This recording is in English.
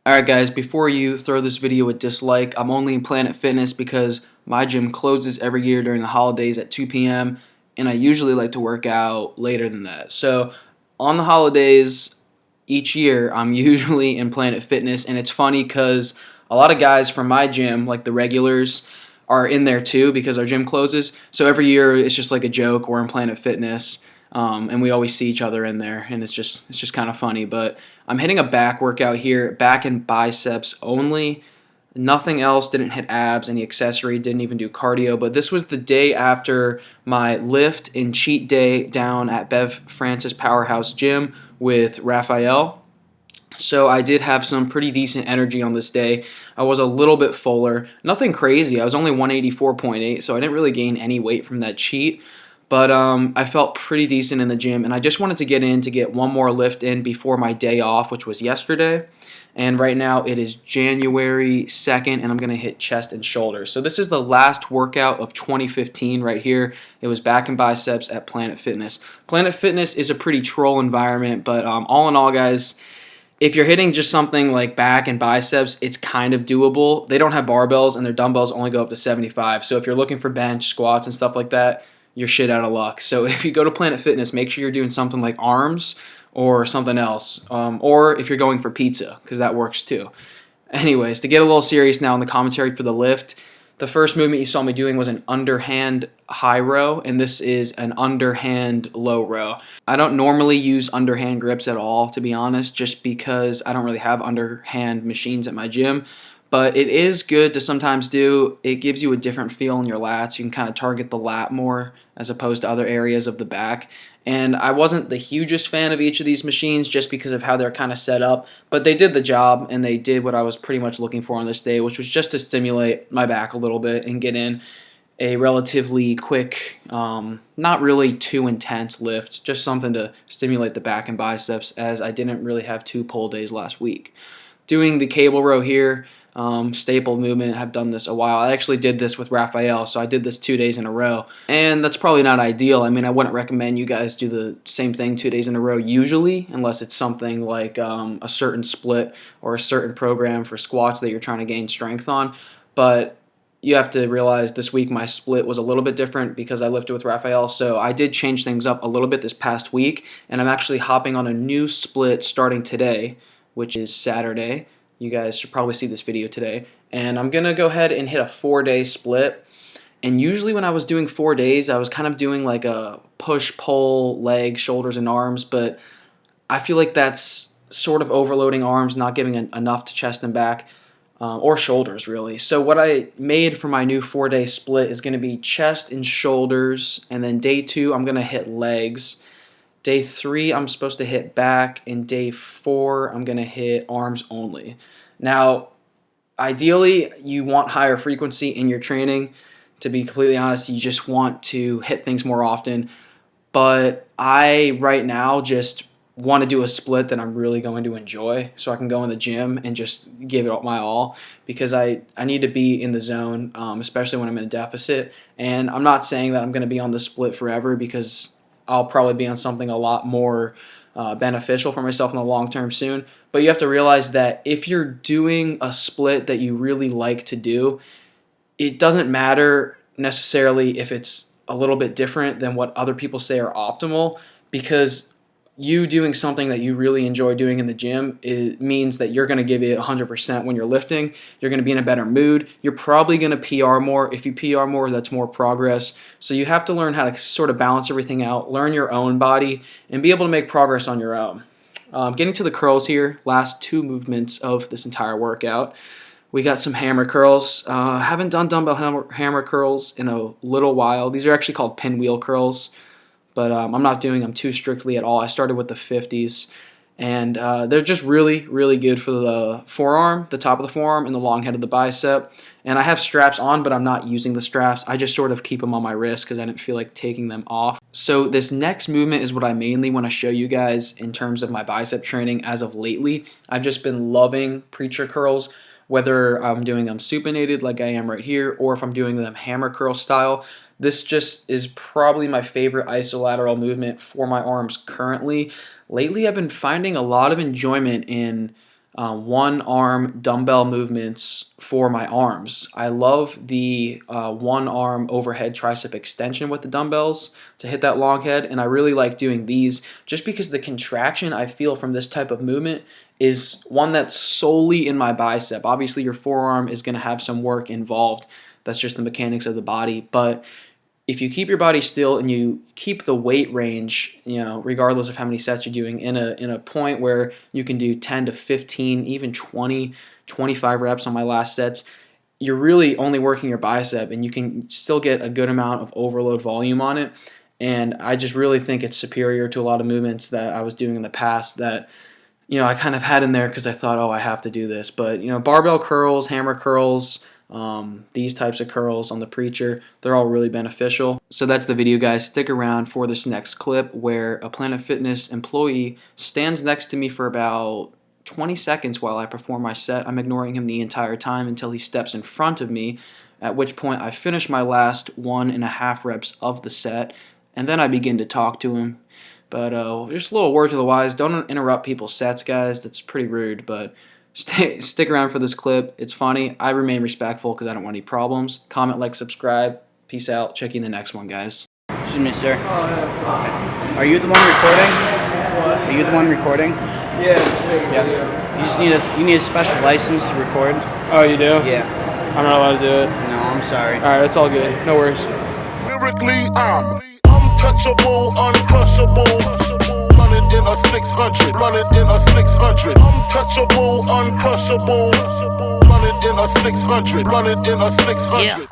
Alright guys, before you throw this video a dislike, I'm only in Planet Fitness because my gym closes every year during the holidays at 2 p.m. and I usually like to work out later than that. So on the holidays each year, I'm usually in Planet Fitness, and it's funny because a lot of guys from my gym, like the regulars, are in there too because our gym closes. So every year it's just like a joke. We're in Planet Fitness, and we always see each other in there, and it's just kind of funny. But I'm hitting a back workout here, back and biceps only. Nothing else, didn't hit abs, any accessory, didn't even do cardio. But this was the day after my lift and cheat day down at Bev Francis Powerhouse Gym with Raphael. So I did have some pretty decent energy on this day. I was a little bit fuller. Nothing crazy. I was only 184.8, so I didn't really gain any weight from that cheat. But I felt pretty decent in the gym, and I just wanted to get in to get one more lift in before my day off, which was yesterday. And right now it is January 2nd, and I'm going to hit chest and shoulders. So this is the last workout of 2015 right here. It was back and biceps at Planet Fitness. Planet Fitness is a pretty troll environment, but all in all, guys, if you're hitting just something like back and biceps, it's kind of doable. They don't have barbells, and their dumbbells only go up to 75. So if you're looking for bench, squats, and stuff like that, you're shit out of luck. So if you go to Planet Fitness, make sure you're doing something like arms or something else. Or if you're going for pizza, because that works too. Anyways, to get a little serious now in the commentary for the lift, the first movement you saw me doing was an underhand high row, and this is an underhand low row. I don't normally use underhand grips at all, to be honest, just because I don't really have underhand machines at my gym. But it is good to sometimes do. It gives you a different feel in your lats. You can kind of target the lat more as opposed to other areas of the back. And I wasn't the hugest fan of each of these machines just because of how they're kind of set up, but they did the job, and they did what I was pretty much looking for on this day, which was just to stimulate my back a little bit and get in a relatively quick, not really too intense lift, just something to stimulate the back and biceps, as I didn't really have 2 pull days last week. Doing the cable row here, staple movement. I've done this a while. I actually did this with Raphael, so I did this 2 days in a row, and that's probably not ideal. I mean, I wouldn't recommend you guys do the same thing 2 days in a row usually, unless it's something like a certain split or a certain program for squats that you're trying to gain strength on. But you have to realize this week my split was a little bit different because I lifted with Raphael, so I did change things up a little bit this past week, and I'm actually hopping on a new split starting today, which is Saturday. You guys should probably see this video today. And I'm going to go ahead and hit a 4-day split. And usually when I was doing 4 days, I was kind of doing like a push-pull, legs, shoulders, and arms. But I feel like that's sort of overloading arms, not giving enough to chest and back, or shoulders, really. So what I made for my new 4-day split is going to be chest and shoulders. And then day 2, I'm going to hit legs. Day 3, I'm supposed to hit back, and day 4, I'm going to hit arms only. Now, ideally, you want higher frequency in your training. To be completely honest, you just want to hit things more often. But I, right now, just want to do a split that I'm really going to enjoy so I can go in the gym and just give it my all, because I need to be in the zone, especially when I'm in a deficit. And I'm not saying that I'm going to be on the split forever, because I'll probably be on something a lot more beneficial for myself in the long term soon. But you have to realize that if you're doing a split that you really like to do, it doesn't matter necessarily if it's a little bit different than what other people say are optimal, because you doing something that you really enjoy doing in the gym, it means that you're going to give it 100% when you're lifting. You're going to be in a better mood. You're probably going to PR more. If you PR more, that's more progress. So you have to learn how to sort of balance everything out, learn your own body, and be able to make progress on your own. Getting to the curls here, last 2 movements of this entire workout. We got some hammer curls. Haven't done dumbbell hammer curls in a little while. These are actually called pinwheel curls, but I'm not doing them too strictly at all. I started with the 50s, and they're just really, really good for the forearm, the top of the forearm, and the long head of the bicep. And I have straps on, but I'm not using the straps. I just sort of keep them on my wrist because I didn't feel like taking them off. So this next movement is what I mainly want to show you guys in terms of my bicep training as of lately. I've just been loving preacher curls, whether I'm doing them supinated like I am right here, or if I'm doing them hammer curl style. This just is probably my favorite isolateral movement for my arms currently. Lately, I've been finding a lot of enjoyment in one arm dumbbell movements for my arms. I love the one arm overhead tricep extension with the dumbbells to hit that long head, and I really like doing these just because the contraction I feel from this type of movement is one that's solely in my bicep. Obviously your forearm is going to have some work involved. That's just the mechanics of the body, but if you keep your body still and you keep the weight range, regardless of how many sets you're doing, in a point where you can do 10 to 15, even 20, 25 reps on my last sets, you're really only working your bicep, and you can still get a good amount of overload volume on it. And I just really think it's superior to a lot of movements that I was doing in the past that, I kind of had in there because I thought, oh, I have to do this. But, barbell curls, hammer curls, these types of curls on the Preacher, they're all really beneficial. So that's the video, guys. Stick around for this next clip where a Planet Fitness employee stands next to me for about 20 seconds while I perform my set. I'm ignoring him the entire time until he steps in front of me, at which point I finish my last 1.5 reps of the set, and then I begin to talk to him. But just a little word to the wise, don't interrupt people's sets, guys. That's pretty rude, but stick around for this clip. It's funny. I remain respectful because I don't want any problems. Comment, like, subscribe. Peace out. Check you in the next one, guys. Excuse me, sir. Oh, yeah, it's fine. Are you the one recording? What? Are you the one recording? Yeah, just take a video. You need a special license to record? Oh, you do? Yeah. I'm not allowed to do it. No, I'm sorry. Alright, it's all good. No worries. Lyrically, I'm untouchable, uncrushable. Running in a 600. Running in a 600. Untouchable, uncrushable. Running in a 600. Running in a 600.